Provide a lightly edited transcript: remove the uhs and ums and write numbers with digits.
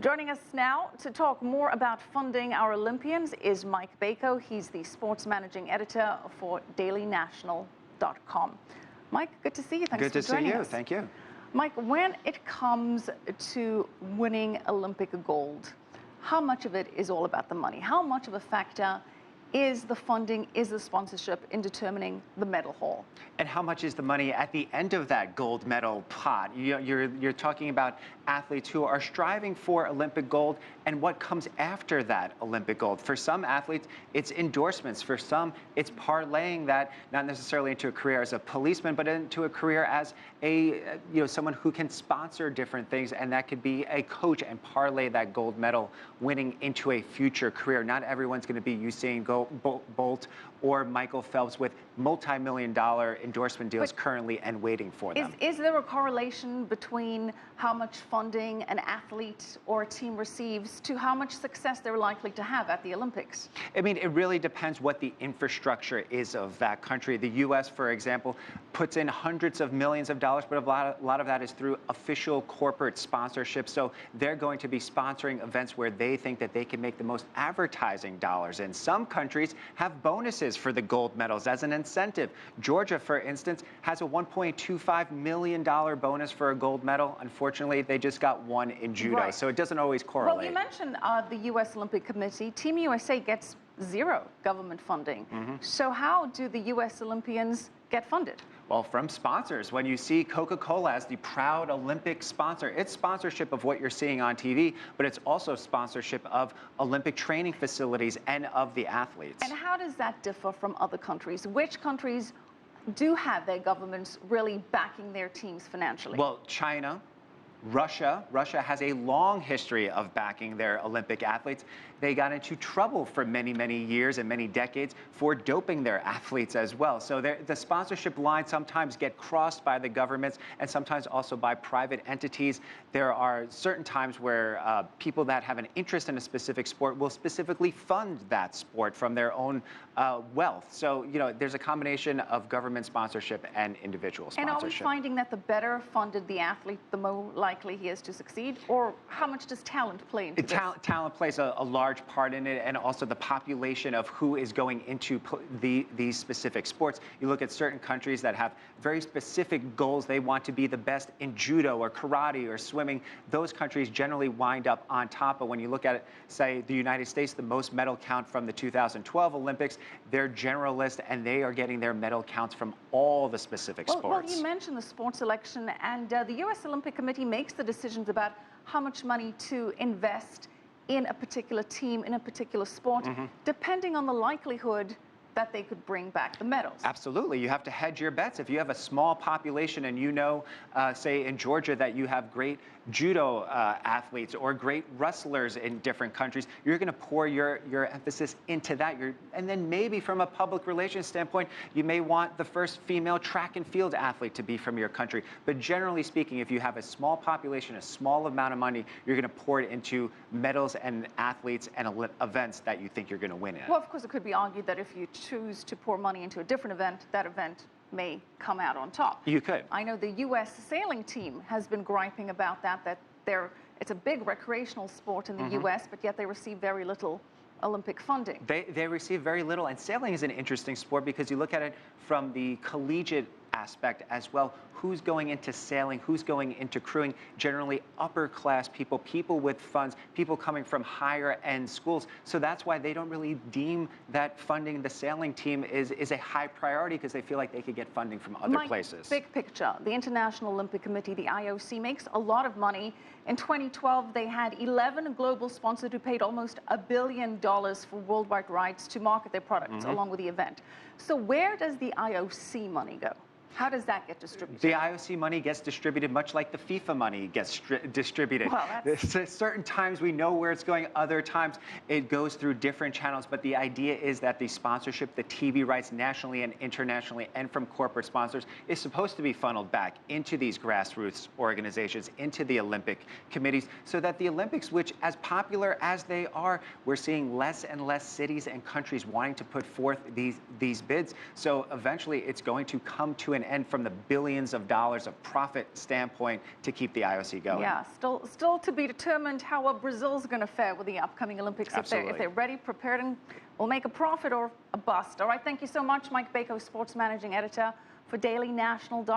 Joining us now to talk more about funding our Olympians is Mike Bako. He's the sports managing editor for dailynational.com. Mike, good to see you. Thanks for joining us. Good to see you. Thank you. Mike, when it comes to winning Olympic gold, how much of it is all about the money? How much of a factor is the funding, is the sponsorship in determining the medal haul? And how much is the money at the end of that gold medal pot? You're talking about athletes who are striving for Olympic gold, and what comes after that Olympic gold. For some athletes, it's endorsements. For some, it's parlaying that not necessarily into a career as a policeman, but into a career as someone who can sponsor different things, and that could be a coach and parlay that gold medal winning into a future career. Not everyone's going to be Usain Bolt or Michael Phelps with multi-million-dollar endorsement deals currently and waiting for them. Is there a correlation between how much funding an athlete or a team receives to how much success they're likely to have at the Olympics? I mean, it really depends what the infrastructure is of that country. The U.S., for example, puts in hundreds of millions of dollars, but a lot of that is through official corporate sponsorship. So they're going to be sponsoring events where they think that they can make the most advertising dollars. And some countries have bonuses for the gold medals as an incentive. Georgia, for instance, has a $1.25 million bonus for a gold medal. Unfortunately, they just got one in judo, right. So it doesn't always correlate. Well, you mentioned the U.S. Olympic Committee. Team USA gets zero government funding. So how do the U.S. Olympians get funded? Well, from sponsors. When you see Coca-Cola as the proud Olympic sponsor, it's sponsorship of what you're seeing on TV, but it's also sponsorship of Olympic training facilities and of the athletes. And how does that differ from other countries? Which countries do have their governments really backing their teams financially? Well, China, Russia has a long history of backing their Olympic athletes. They got into trouble for many, many years and many decades for doping their athletes as well. So the sponsorship lines sometimes get crossed by the governments and sometimes also by private entities. There are certain times where people that have an interest in a specific sport will specifically fund that sport from their own wealth. So, there's a combination of government sponsorship and individual sponsorship. And are we finding that the better funded the athlete, the more likely he is to succeed? Or how much does talent play into this? Talent plays a large part in it, and also the population of who is going into these specific sports. You look at certain countries that have very specific goals. They want to be the best in judo or karate or swimming. Those countries generally wind up on top. But when you look at it, say, the United States, the most medal count from the 2012 Olympics, they're generalist, and they are getting their medal counts from all the specific sports. Well, you mentioned the sports selection, and the U.S. Olympic Committee makes the decisions about how much money to invest in a particular team, in a particular sport, depending on the likelihood that they could bring back the medals. Absolutely. You have to hedge your bets. If you have a small population and say in Georgia that you have great judo athletes or great wrestlers in different countries, you're going to pour your emphasis into that. And then maybe from a public relations standpoint, you may want the first female track and field athlete to be from your country. But generally speaking, if you have a small population, a small amount of money, you're going to pour it into medals and athletes and events that you think you're going to win in. Well, of course, it could be argued that if you choose to pour money into a different event, that event may come out on top. You could. I know the U.S. sailing team has been griping about that it's a big recreational sport in the U.S., but yet they receive very little Olympic funding. They receive very little, and sailing is an interesting sport because you look at it from the collegiate aspect as well. Who's going into sailing? Who's going into crewing? Generally upper class people, people with funds, people coming from higher end schools. So that's why they don't really deem that funding the sailing team is a high priority, because they feel like they could get funding from other places. Big picture, the International Olympic Committee, the IOC, makes a lot of money. In 2012, they had 11 global sponsors who paid almost $1 billion for worldwide rights to market their products along with the event. So where does the IOC money go? How does that get distributed? The IOC money gets distributed much like the FIFA money gets distributed. Well, certain times we know where it's going, other times it goes through different channels, but the idea is that the sponsorship, the TV rights nationally and internationally and from corporate sponsors is supposed to be funneled back into these grassroots organizations, into the Olympic committees, so that the Olympics, which as popular as they are, we're seeing less and less cities and countries wanting to put forth these bids. So eventually it's going to come to an and from the billions of dollars of profit standpoint to keep the IOC going. Yeah, still to be determined how Brazil's going to fare with the upcoming Olympics. If they're ready, prepared, and will make a profit or a bust. All right, thank you so much, Mike Bako, Sports Managing Editor for DailyNational.com.